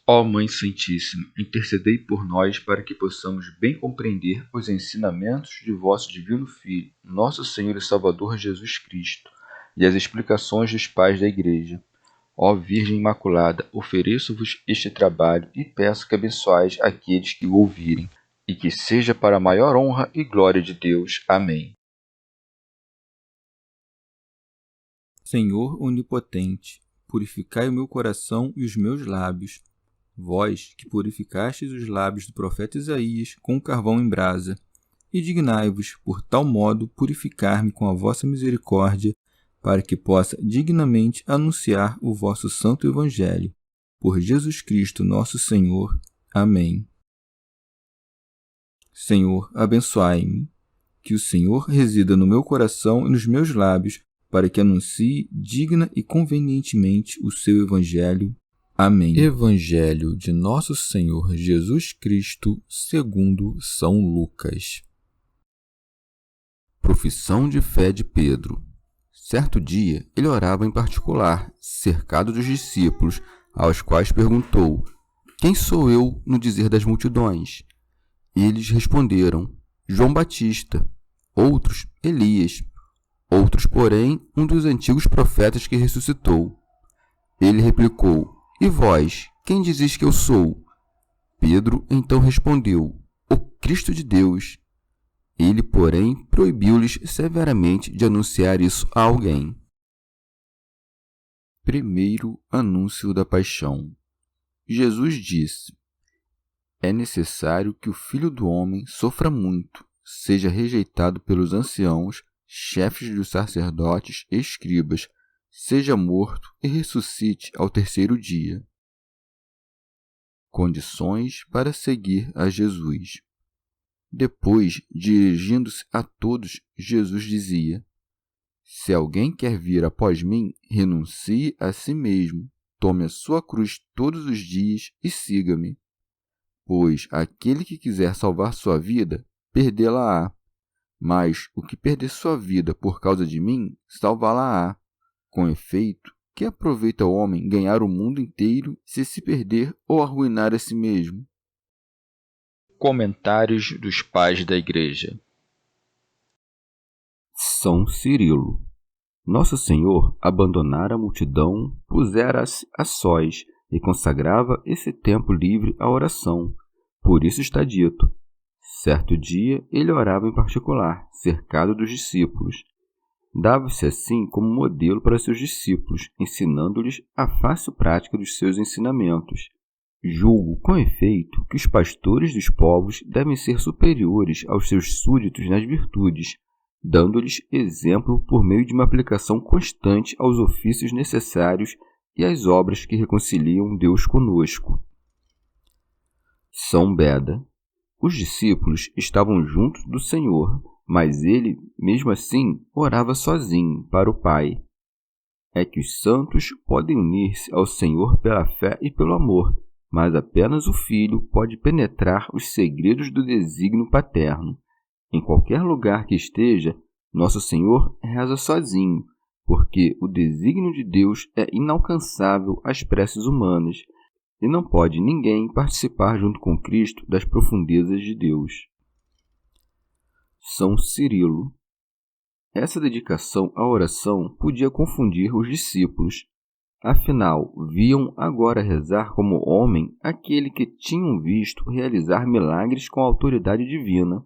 Ó Mãe Santíssima, intercedei por nós para que possamos bem compreender os ensinamentos de vosso Divino Filho, nosso Senhor e Salvador Jesus Cristo, e as explicações dos pais da Igreja. Ó Virgem Imaculada, ofereço-vos este trabalho e peço que abençoais aqueles que o ouvirem, e que seja para a maior honra e glória de Deus. Amém. Senhor onipotente, purificai o meu coração e os meus lábios. Vós, que purificastes os lábios do profeta Isaías com carvão em brasa, e dignai-vos, por tal modo, purificar-me com a vossa misericórdia, para que possa dignamente anunciar o vosso santo Evangelho. Por Jesus Cristo nosso Senhor. Amém. Senhor, abençoai-me. Que o Senhor resida no meu coração e nos meus lábios, para que anuncie digna e convenientemente o seu Evangelho. Amém. Evangelho de Nosso Senhor Jesus Cristo, segundo São Lucas. Profissão de fé de Pedro. Certo dia, ele orava em particular, cercado dos discípulos, aos quais perguntou: Quem sou eu no dizer das multidões? Eles responderam: João Batista. Outros, Elias. Outros, porém, um dos antigos profetas que ressuscitou. Ele replicou: E vós, quem dizes que eu sou? Pedro então respondeu: O Cristo de Deus. Ele, porém, proibiu-lhes severamente de anunciar isso a alguém. Primeiro anúncio da paixão. Jesus disse: É necessário que o Filho do Homem sofra muito, seja rejeitado pelos anciãos, chefes dos sacerdotes e escribas, seja morto e ressuscite ao terceiro dia. Condições para seguir a Jesus. Depois, dirigindo-se a todos, Jesus dizia: Se alguém quer vir após mim, renuncie a si mesmo, tome a sua cruz todos os dias e siga-me. Pois aquele que quiser salvar sua vida, perdê-la-á. Mas o que perder sua vida por causa de mim, salvá-la-á. Com efeito, que aproveita o homem ganhar o mundo inteiro se perder ou arruinar a si mesmo? Comentários dos Pais da Igreja. São Cirilo. Nosso Senhor abandonara a multidão, pusera-se a sós e consagrava esse tempo livre à oração. Por isso está dito: certo dia ele orava em particular, cercado dos discípulos. Dava-se assim como modelo para seus discípulos, ensinando-lhes a fácil prática dos seus ensinamentos. Julgo, com efeito, que os pastores dos povos devem ser superiores aos seus súditos nas virtudes, dando-lhes exemplo por meio de uma aplicação constante aos ofícios necessários e às obras que reconciliam Deus conosco. São Beda. Os discípulos estavam juntos do Senhor, mas ele, mesmo assim, orava sozinho para o Pai. É que os santos podem unir-se ao Senhor pela fé e pelo amor, mas apenas o Filho pode penetrar os segredos do desígnio paterno. Em qualquer lugar que esteja, Nosso Senhor reza sozinho, porque o desígnio de Deus é inalcançável às preces humanas, e não pode ninguém participar junto com Cristo das profundezas de Deus. São Cirilo. Essa dedicação à oração podia confundir os discípulos. Afinal, viam agora rezar como homem aquele que tinham visto realizar milagres com autoridade divina.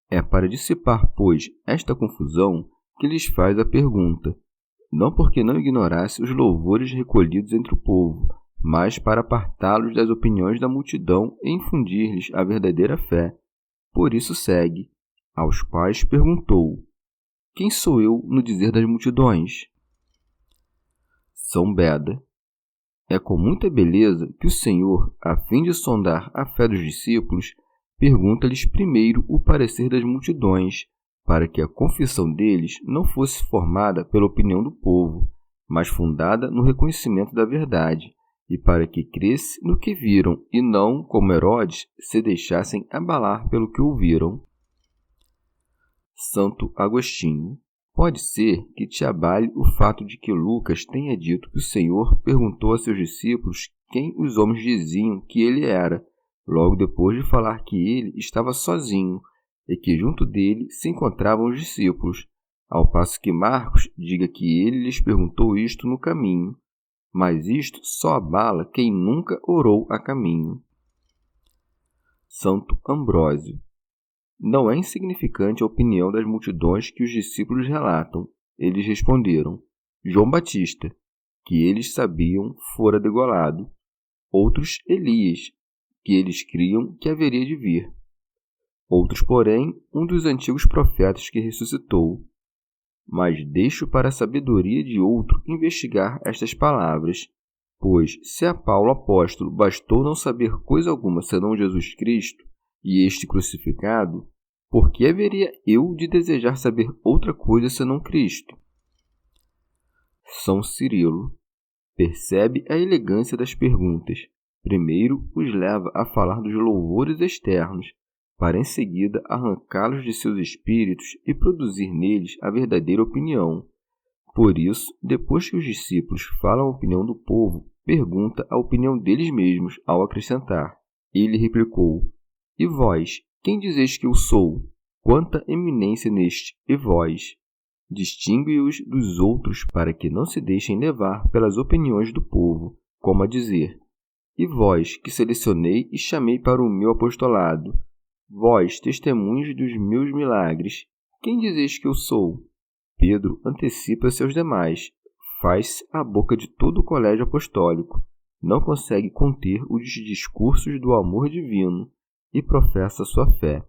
É para dissipar, pois, esta confusão que lhes faz a pergunta, não porque não ignorasse os louvores recolhidos entre o povo, mas para apartá-los das opiniões da multidão e infundir-lhes a verdadeira fé. Por isso segue. Aos quais perguntou: Quem sou eu no dizer das multidões? São Beda. É com muita beleza que o Senhor, a fim de sondar a fé dos discípulos, pergunta-lhes primeiro o parecer das multidões, para que a confissão deles não fosse formada pela opinião do povo, mas fundada no reconhecimento da verdade, e para que cresce no que viram e não, como Herodes, se deixassem abalar pelo que ouviram. Santo Agostinho. Pode ser que te abale o fato de que Lucas tenha dito que o Senhor perguntou a seus discípulos quem os homens diziam que ele era, logo depois de falar que ele estava sozinho e que junto dele se encontravam os discípulos, ao passo que Marcos diga que ele lhes perguntou isto no caminho. Mas isto só abala quem nunca orou a caminho. Santo Ambrósio. Não é insignificante a opinião das multidões que os discípulos relatam. Eles responderam: João Batista, que eles sabiam fora degolado. Outros, Elias, que eles criam que haveria de vir. Outros, porém, um dos antigos profetas que ressuscitou. Mas deixo para a sabedoria de outro investigar estas palavras. Pois, se a Paulo apóstolo bastou não saber coisa alguma senão Jesus Cristo e este crucificado, por que haveria eu de desejar saber outra coisa senão Cristo? São Cirilo. Percebe a elegância das perguntas. Primeiro os leva a falar dos louvores externos, para em seguida arrancá-los de seus espíritos e produzir neles a verdadeira opinião. Por isso, depois que os discípulos falam a opinião do povo, pergunta a opinião deles mesmos ao acrescentar. Ele replicou: E vós, quem dizeis que eu sou? Quanta eminência neste e vós! Distingue-os dos outros para que não se deixem levar pelas opiniões do povo, como a dizer: E vós, que selecionei e chamei para o meu apostolado, vós, testemunhos dos meus milagres, quem dizeis que eu sou? Pedro antecipa-se aos demais, faz-se a boca de todo o colégio apostólico, não consegue conter os discursos do amor divino e professa sua fé.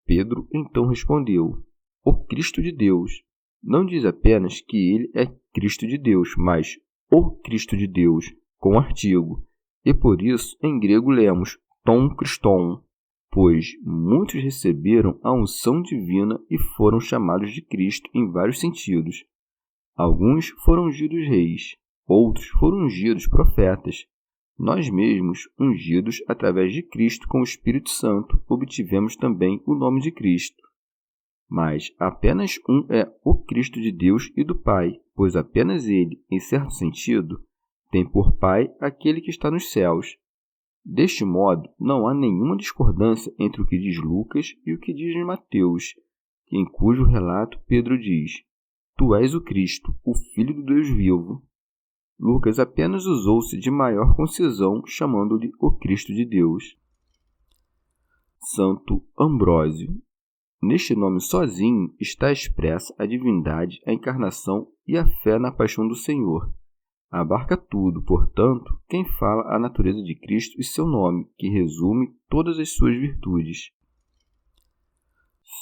Pedro então respondeu: O Cristo de Deus. Não diz apenas que ele é Cristo de Deus, mas o Cristo de Deus, com artigo. E por isso, em grego, lemos ton Christon, pois muitos receberam a unção divina e foram chamados de Cristo em vários sentidos. Alguns foram ungidos reis, outros foram ungidos profetas. Nós mesmos, ungidos através de Cristo com o Espírito Santo, obtivemos também o nome de Cristo. Mas apenas um é o Cristo de Deus e do Pai, pois apenas ele, em certo sentido, tem por Pai aquele que está nos céus. Deste modo, não há nenhuma discordância entre o que diz Lucas e o que diz Mateus, em cujo relato Pedro diz: Tu és o Cristo, o Filho do Deus vivo. Lucas apenas usou-se de maior concisão, chamando-lhe o Cristo de Deus. Santo Ambrósio. Neste nome sozinho está expressa a divindade, a encarnação e a fé na paixão do Senhor. Abarca tudo, portanto, quem fala a natureza de Cristo e seu nome, que resume todas as suas virtudes.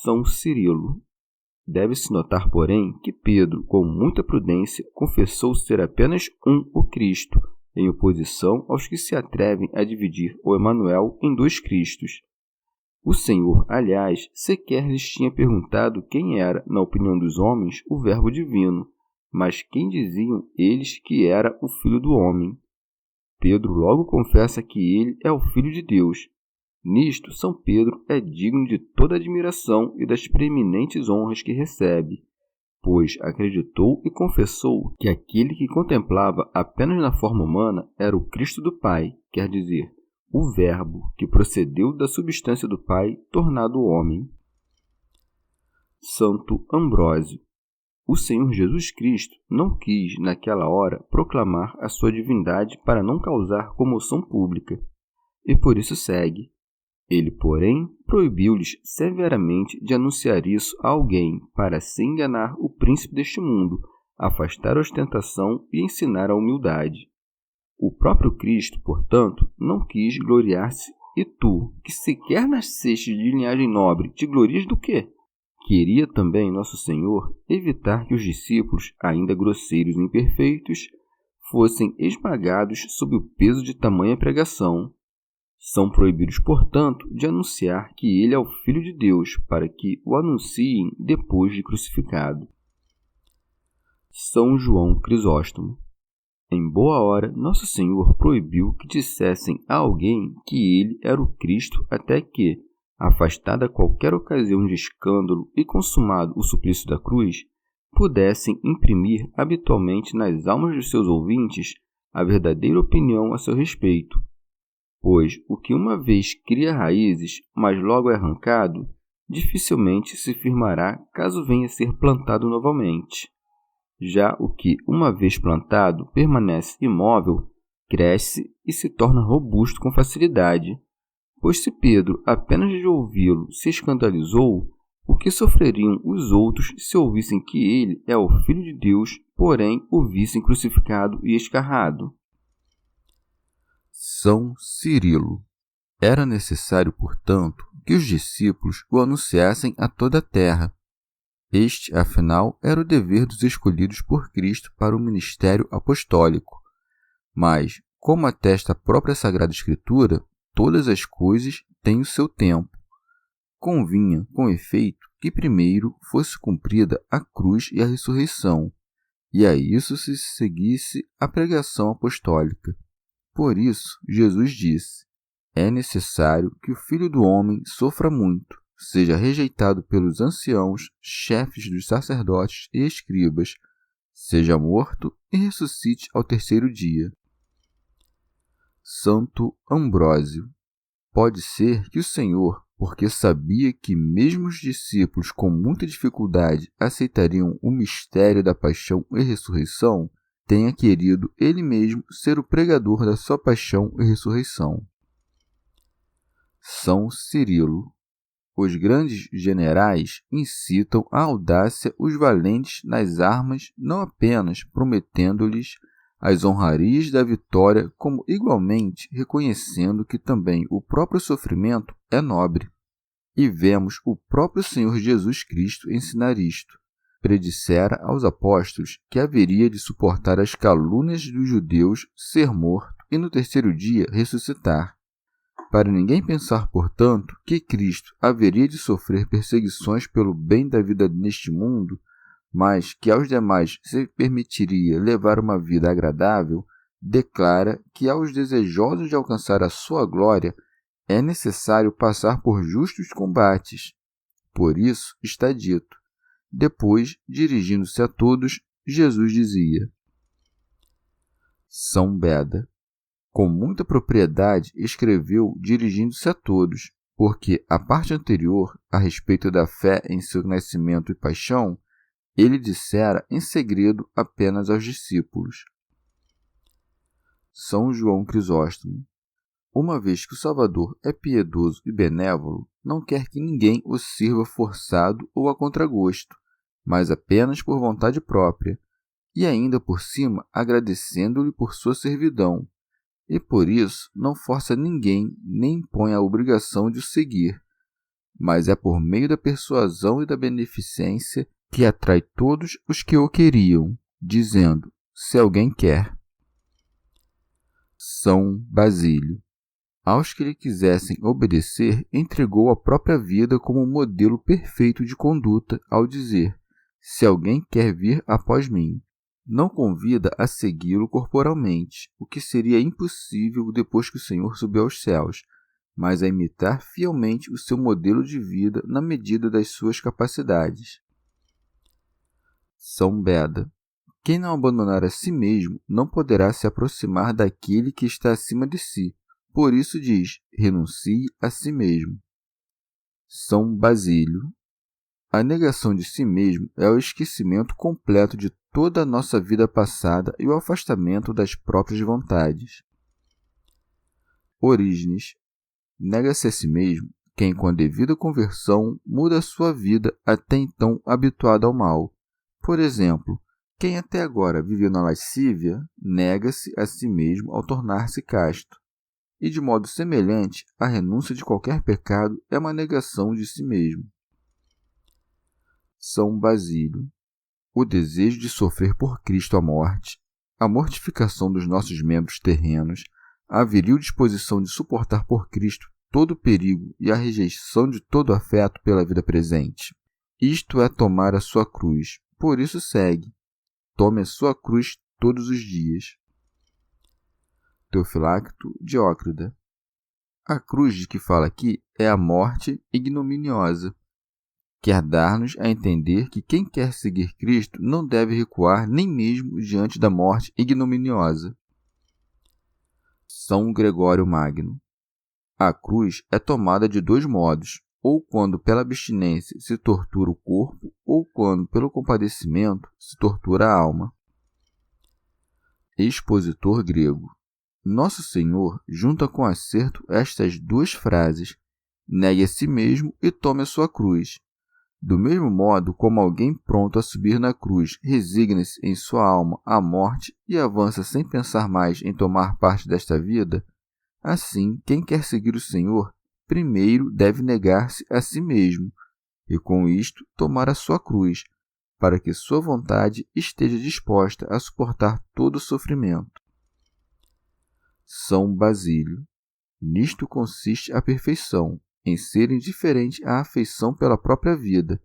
São Cirilo. Deve-se notar, porém, que Pedro, com muita prudência, confessou ser apenas o Cristo, em oposição aos que se atrevem a dividir o Emanuel em dois Cristos. O Senhor, aliás, sequer lhes tinha perguntado quem era, na opinião dos homens, o Verbo divino, mas quem diziam eles que era o Filho do homem. Pedro logo confessa que ele é o Filho de Deus. Nisto, São Pedro é digno de toda admiração e das preeminentes honras que recebe, pois acreditou e confessou que aquele que contemplava apenas na forma humana era o Cristo do Pai, quer dizer, o Verbo que procedeu da substância do Pai, tornado homem. Santo Ambrósio. O Senhor Jesus Cristo não quis, naquela hora, proclamar a sua divindade para não causar comoção pública, e por isso segue. Ele, porém, proibiu-lhes severamente de anunciar isso a alguém para se enganar o príncipe deste mundo, afastar a ostentação e ensinar a humildade. O próprio Cristo, portanto, não quis gloriar-se, e tu, que sequer nasceste de linhagem nobre, te glorias do quê? Queria também Nosso Senhor evitar que os discípulos, ainda grosseiros e imperfeitos, fossem esmagados sob o peso de tamanha pregação. São proibidos, portanto, de anunciar que ele é o Filho de Deus, para que o anunciem depois de crucificado. São João Crisóstomo. Em boa hora, Nosso Senhor proibiu que dissessem a alguém que ele era o Cristo, até que, afastada qualquer ocasião de escândalo e consumado o suplício da cruz, pudessem imprimir habitualmente nas almas dos seus ouvintes a verdadeira opinião a seu respeito, pois o que uma vez cria raízes, mas logo é arrancado, dificilmente se firmará caso venha a ser plantado novamente. Já o que, uma vez plantado, permanece imóvel, cresce e se torna robusto com facilidade. Pois se Pedro, apenas de ouvi-lo, se escandalizou, o que sofreriam os outros se ouvissem que ele é o Filho de Deus, porém o vissem crucificado e escarrado? São Cirilo. Era necessário, portanto, que os discípulos o anunciassem a toda a terra. Este, afinal, era o dever dos escolhidos por Cristo para o ministério apostólico. Mas, como atesta a própria Sagrada Escritura, todas as coisas têm o seu tempo. Convinha, com efeito, que primeiro fosse cumprida a cruz e a ressurreição, e a isso se seguisse a pregação apostólica. Por isso, Jesus disse: é necessário que o Filho do Homem sofra muito, seja rejeitado pelos anciãos, chefes dos sacerdotes e escribas, seja morto e ressuscite ao terceiro dia. Santo Ambrósio. Pode ser que o Senhor, porque sabia que mesmo os discípulos com muita dificuldade aceitariam o mistério da paixão e ressurreição, tenha querido ele mesmo ser o pregador da sua paixão e ressurreição. São Cirilo. Os grandes generais incitam à audácia os valentes nas armas, não apenas prometendo-lhes as honrarias da vitória, como igualmente reconhecendo que também o próprio sofrimento é nobre. E vemos o próprio Senhor Jesus Cristo ensinar isto. Predissera aos apóstolos que haveria de suportar as calúnias dos judeus, ser morto e no terceiro dia ressuscitar. Para ninguém pensar, portanto, que Cristo haveria de sofrer perseguições pelo bem da vida neste mundo, mas que aos demais se permitiria levar uma vida agradável, declara que aos desejosos de alcançar a sua glória é necessário passar por justos combates. Por isso está dito. Depois, dirigindo-se a todos, Jesus dizia: São Beda. Com muita propriedade escreveu dirigindo-se a todos, porque a parte anterior, a respeito da fé em seu nascimento e paixão, ele dissera em segredo apenas aos discípulos. São João Crisóstomo. Uma vez que o Salvador é piedoso e benévolo, não quer que ninguém o sirva forçado ou a contragosto, mas apenas por vontade própria, e ainda por cima agradecendo-lhe por sua servidão, e por isso não força ninguém nem impõe a obrigação de o seguir, mas é por meio da persuasão e da beneficência que atrai todos os que o queriam, dizendo, se alguém quer. São Basílio. Aos que lhe quisessem obedecer, entregou a própria vida como modelo perfeito de conduta, ao dizer, se alguém quer vir após mim. Não convida a segui-lo corporalmente, o que seria impossível depois que o Senhor subiu aos céus, mas a imitar fielmente o seu modelo de vida na medida das suas capacidades. São Beda. Quem não abandonar a si mesmo não poderá se aproximar daquele que está acima de si. Por isso diz, renuncie a si mesmo. São Basílio. A negação de si mesmo é o esquecimento completo de toda a nossa vida passada e o afastamento das próprias vontades. Orígenes. Nega-se a si mesmo quem, com a devida conversão, muda a sua vida até então habituada ao mal. Por exemplo, quem até agora viveu na lascívia, nega-se a si mesmo ao tornar-se casto. E, de modo semelhante, a renúncia de qualquer pecado é uma negação de si mesmo. São Basílio. O desejo de sofrer por Cristo a morte, a mortificação dos nossos membros terrenos, a viril disposição de suportar por Cristo todo o perigo e a rejeição de todo afeto pela vida presente. Isto é tomar a sua cruz. Por isso segue. Tome a sua cruz todos os dias. Teofilacto Diócrida. A cruz de que fala aqui é a morte ignominiosa. Quer dar-nos a entender que quem quer seguir Cristo não deve recuar nem mesmo diante da morte ignominiosa. São Gregório Magno. A cruz é tomada de dois modos, ou quando pela abstinência se tortura o corpo, ou quando pelo compadecimento se tortura a alma. Expositor grego. Nosso Senhor junta com acerto estas duas frases: negue a si mesmo e tome a sua cruz. Do mesmo modo como alguém pronto a subir na cruz resigna-se em sua alma à morte e avança sem pensar mais em tomar parte desta vida, assim, quem quer seguir o Senhor, primeiro deve negar-se a si mesmo, e com isto tomar a sua cruz, para que sua vontade esteja disposta a suportar todo o sofrimento. São Basílio. Nisto consiste a perfeição, em ser indiferente à afeição pela própria vida,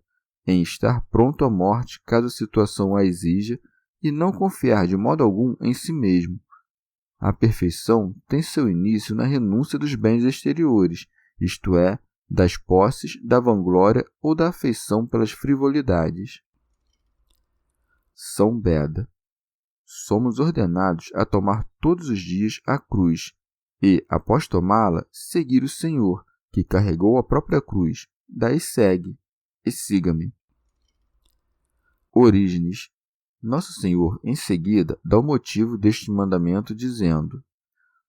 em estar pronto à morte caso a situação a exija, e não confiar de modo algum em si mesmo. A perfeição tem seu início na renúncia dos bens exteriores, isto é, das posses, da vanglória ou da afeição pelas frivolidades. São Beda. Somos ordenados a tomar todos os dias a cruz e, após tomá-la, seguir o Senhor, que carregou a própria cruz. Daí segue, e siga-me. Orígenes. Nosso Senhor, em seguida, dá o motivo deste mandamento, dizendo: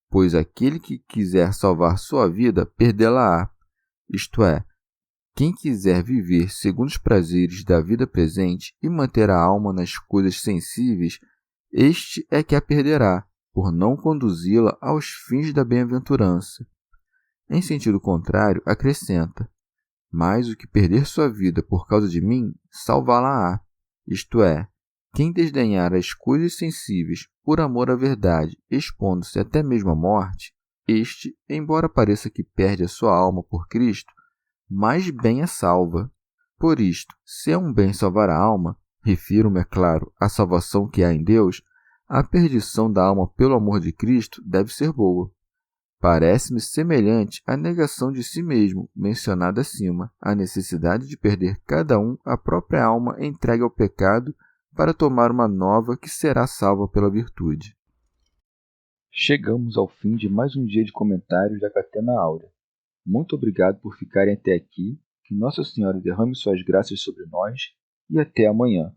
pois aquele que quiser salvar sua vida, perdê-la-á. Isto é, quem quiser viver segundo os prazeres da vida presente e manter a alma nas coisas sensíveis, este é que a perderá, por não conduzi-la aos fins da bem-aventurança. Em sentido contrário, acrescenta: mas o que perder sua vida por causa de mim, salvá-la-á. Isto é, quem desdenhar as coisas sensíveis por amor à verdade, expondo-se até mesmo à morte, este, embora pareça que perde a sua alma por Cristo, mais bem a salva. Por isto, se é um bem salvar a alma, refiro-me, é claro, à salvação que há em Deus, a perdição da alma pelo amor de Cristo deve ser boa. Parece-me semelhante à negação de si mesmo, mencionada acima, a necessidade de perder cada um a própria alma entregue ao pecado para tomar uma nova que será salva pela virtude. Chegamos ao fim de mais um dia de comentários da Catena Áurea. Muito obrigado por ficarem até aqui, que Nossa Senhora derrame suas graças sobre nós e até amanhã.